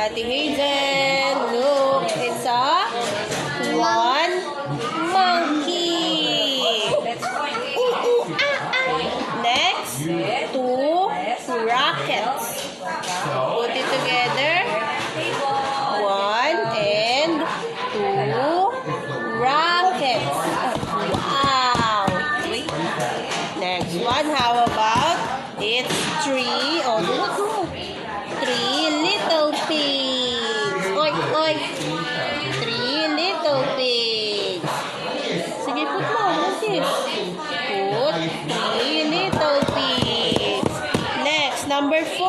Ate Hazel. Look, it's a one monkey. Next, two rockets. Put it together. One and two rockets. Wow. Next one, how about it's three, oh look, three little pigs. Oink, oink. Three little pigs. Sige, put mo. What's this? Put three little pigs. Next, number 4.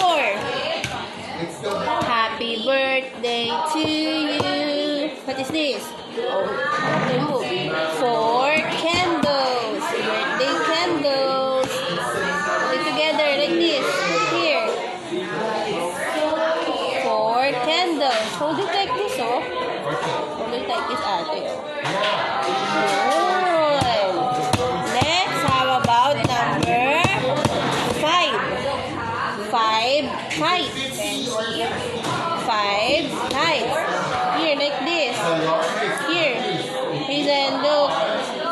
Happy birthday to you. What is this? Oh, remove. 4 candles. Birthday candles. Put it together like this. Put it here. 4 candles. Hold it like this, oh. Hold it like this, ate, oh. Good. Next, how about number 5? 5 kites. 5 kites. Here, like this. Here. Hazel, look.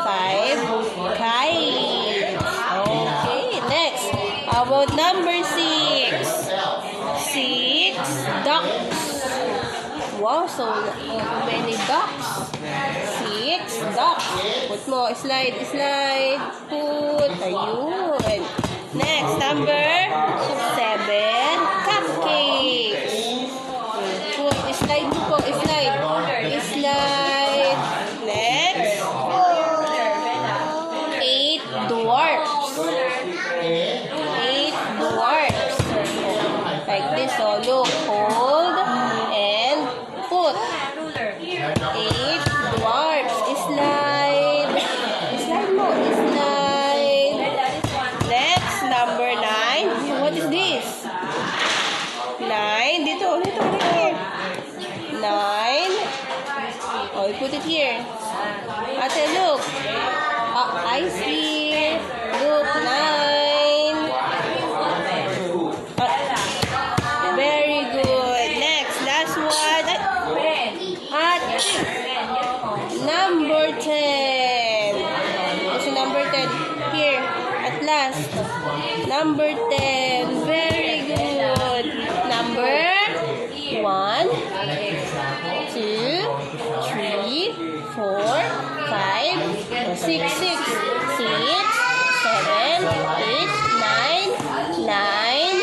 5 kites. Okay, next. How about number 6? 6 ducks. Wow, so many ducks. 6 ducks. Put mo, slide, slide. Put, ayun. Next, number 7 cupcakes. Put, slide mo po, slide. Slide. Next, 8 dwarfs. 8 dwarfs. Like this, oh, look, hold and put. 8 dwarfs. Slide. Slide mo, slide. Next, number 9. What is this? 9. Dito, here. 9. Oh, put it here. Ate, look. Eyes here. Look, 9. Very good. Next, last one. Number 10. What's number 10? Here, at last. Number 10. Very good. Number 1, 2, 3, 4, 5, 6, 6, 7, 8, 9,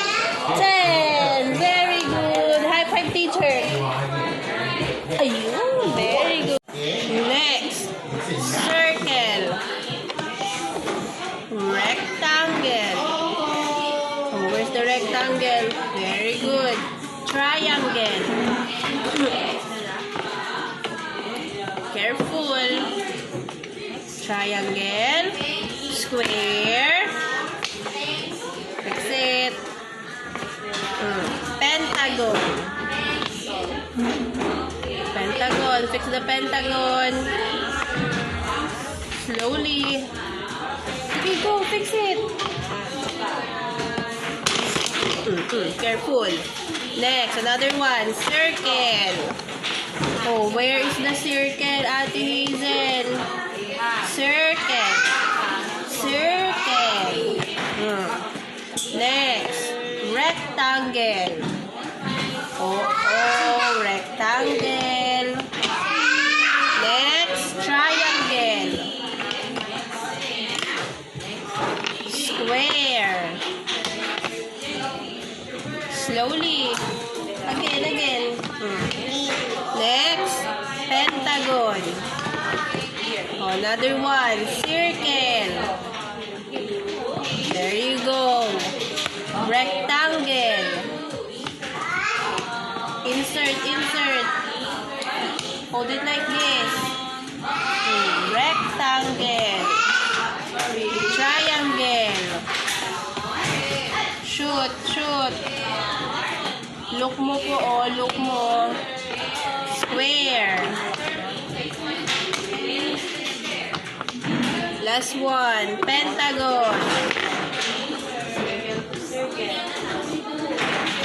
10. Very good. High five, teacher. Ayun, very good. Next, circle, rectangle. Oh, where's the rectangle? Very good. Triangle. Careful. Triangle. Square. Fix it. Pentagon. Pentagon. Fix the pentagon. Slowly. Okay, go. Fix it. Careful. Next, another one. Circle. Oh, where is the circle, Ate Hazel? Circle. Circle. Next, rectangle. Oh, rectangle. Next, triangle. Square. Slowly. Again. Next, pentagon. Another one, circle. There you go. Rectangle. Insert. Hold it like this. Rectangle. Triangle. Shoot. Look mo po, oh. Look mo. Square. Last one. Pentagon.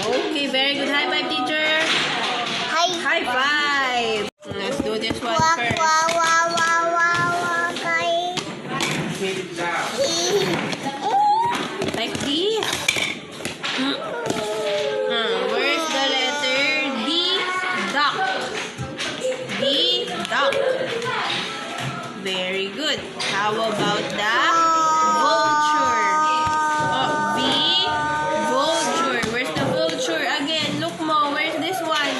Okay, very good. High five, teacher. High five! Let's do this one first. Like this. Where's the letter D? Duck. D. Duck. Very good. How about the vulture? Oh, V. Vulture. Where's the vulture? Again, look mo. Where's this one?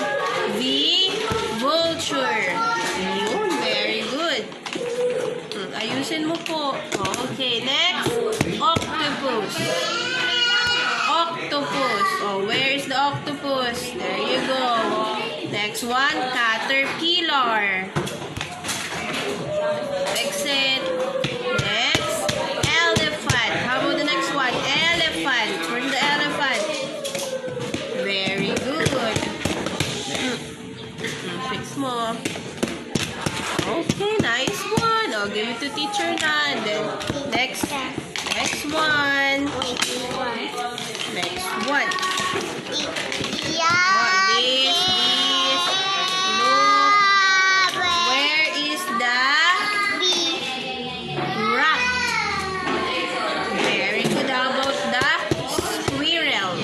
V. Vulture. Yun, very good. Ayusin mo po. Okay, next. Octopus. Octopus. Oh, where's the octopus? There you go. Next one, caterpillar. Fix it. Next, elephant. How about the next one? Elephant. Where's the elephant? Very good. Fix mo. Okay, nice one. I'll give it to teacher na. And then, next one. Next one. Oh, this. Look. Where is the rat? Very good. How about the squirrel?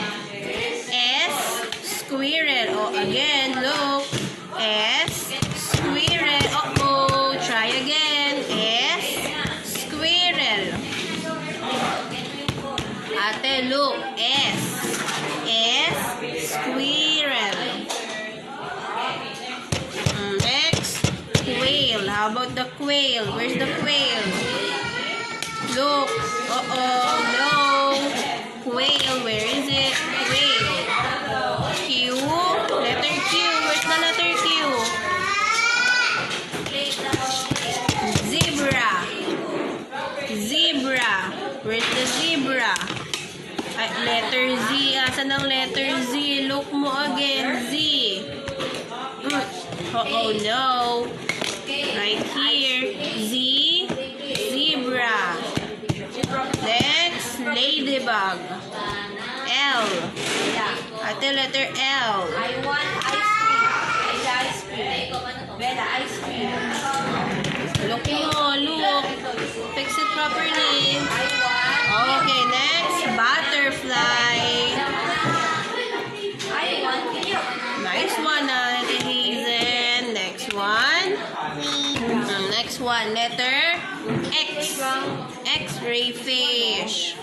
S. Squirrel. Oh, again, look. S. Squirrel. Uh-oh. Try again. S. Squirrel. Ate, look. S. S. Squirrel. Next, quail. How about the quail? Where's the quail? Look. Uh-oh. No. Quail. Where is it? Quail. Q. Letter Q. Where's the letter Q? Zebra. Zebra. Where's the zebra? Letter Z. Asan ang letter Z? Look mo again. Z. Oh no. Right here. Z. Zebra. Next, ladybug. L. Ate, letter L. I want ice cream. Ice cream. Bella, ice cream. Look mo. Look. Fix it properly. Okay, next, butterfly. Nice one, Ate Hazen. Next one. Next one, letter X. X-ray fish.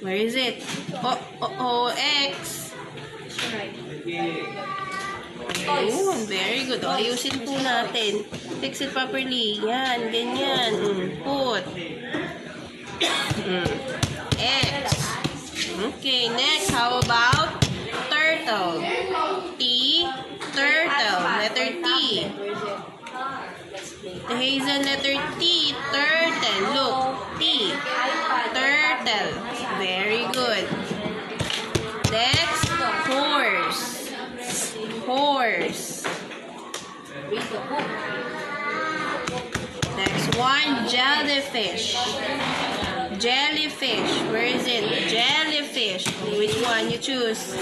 Where is it? Oh, X. Ayun, very good. O, ayusin po natin. Fix it properly. Yan, ganyan. Put. X. Okay, next, how about turtle? T. Turtle. Letter T. The Hazen letter T. Turtle. Look. T. Turtle. Very good. Next, horse. Horse. Next one, jellyfish. Jellyfish. Where is it? Jellyfish. Which one you choose?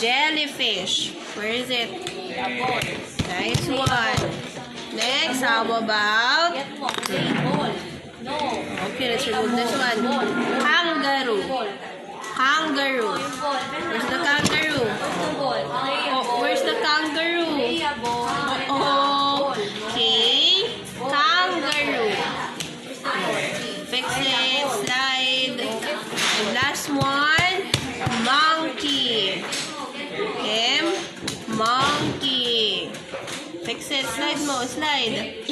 Jellyfish. Where is it? Nice one. Next, how about? Okay, let's remove this one. Kangaroo. Kangaroo. Where's the kangaroo? Oh, where's the kangaroo? Oh, okay. Kangaroo. Fix it. Slide. And last one, monkey. M. Monkey. Fix it. Slide mo. Slide.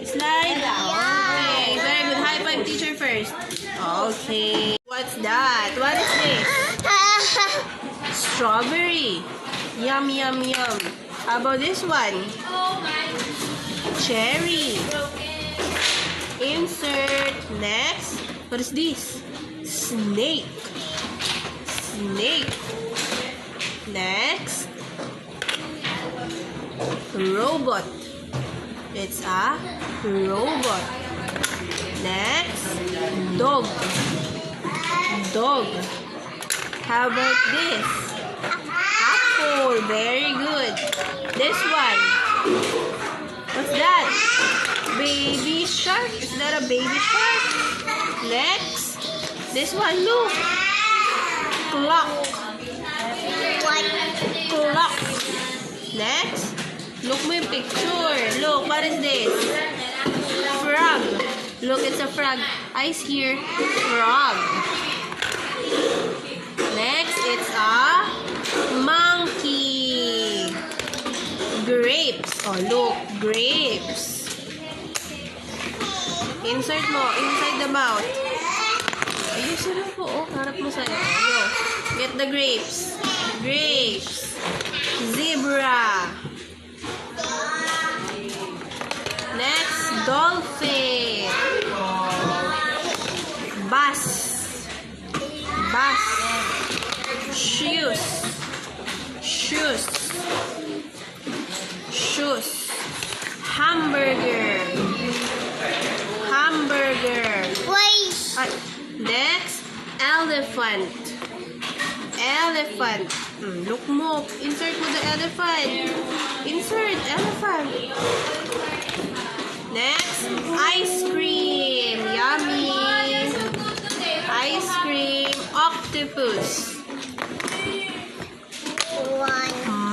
Slide. Okay. Very good. High five teacher first. Okay. What's that? What is this? Strawberry. Yum, yum, yum. How about this one? Cherry. Insert. Next. What is this? Snake. Snake. Next. Robot. It's a robot. Next. Dog. Dog. How about this? Apple. Very good. This one. What's that? Baby shark. Is that a baby shark? Next. This one, look. Clock. Clock. Next. Look mo yung picture. Look, what is this? Frog. Look, it's a frog. Eyes here. Frog. Next, it's a monkey. Grapes. Oh, look. Grapes. Insert mo. Inside the mouth. Ayusin mo po. Oh, harap mo sa'yo. Go. Get the grapes. Grapes. Zebra. Next, dolphin. Bus. Bus. Shoes. Shoes. Shoes. Hamburger. Hamburger. Next, elephant. Elephant. Look mo. Insert mo the elephant. Insert elephant. Next, ice cream. Yummy. Ice cream. Octopus.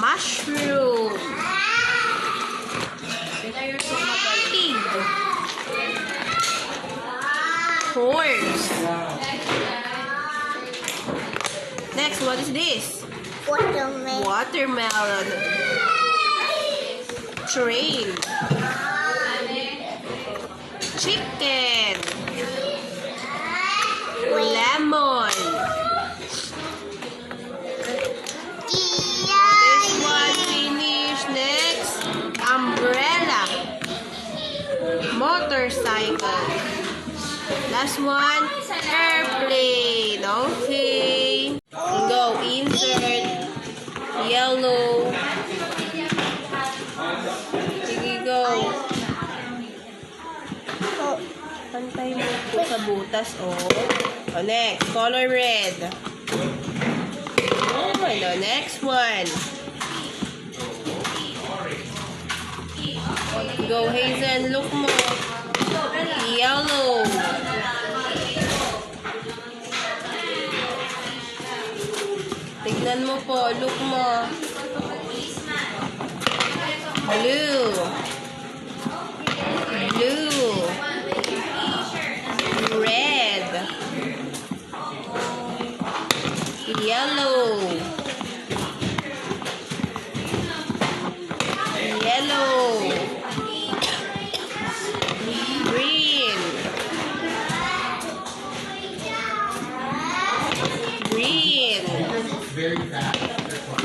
Mushroom. Pig. Horse. Next, what is this? Watermelon. Train. Chicken. Lemon. This one finished. Next, umbrella. Motorcycle. Last one, airplane. Okay. Go, insert. Yellow. Sige, go. Pantay mo po sa butas, oh. Oh, next, color red. Oh, ano, next one. Go, Hazen, look mo. Yellow. Tignan mo po, look mo. Blue. Blue. Red. Yellow. Yellow. Green. Green.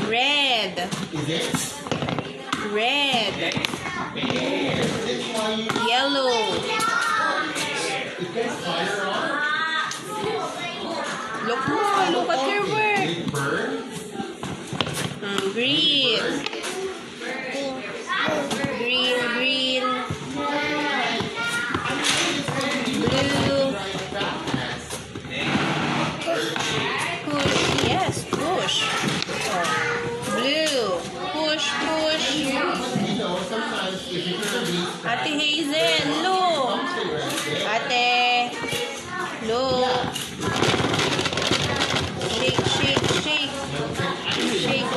Red. Red. Yellow. Look at your work. Green. Green, green. Blue. Push. Yes, push. Oh. Blue. Push, push. Ate Hazen, look. Ate. Look. Shake, shake, shake. Shake,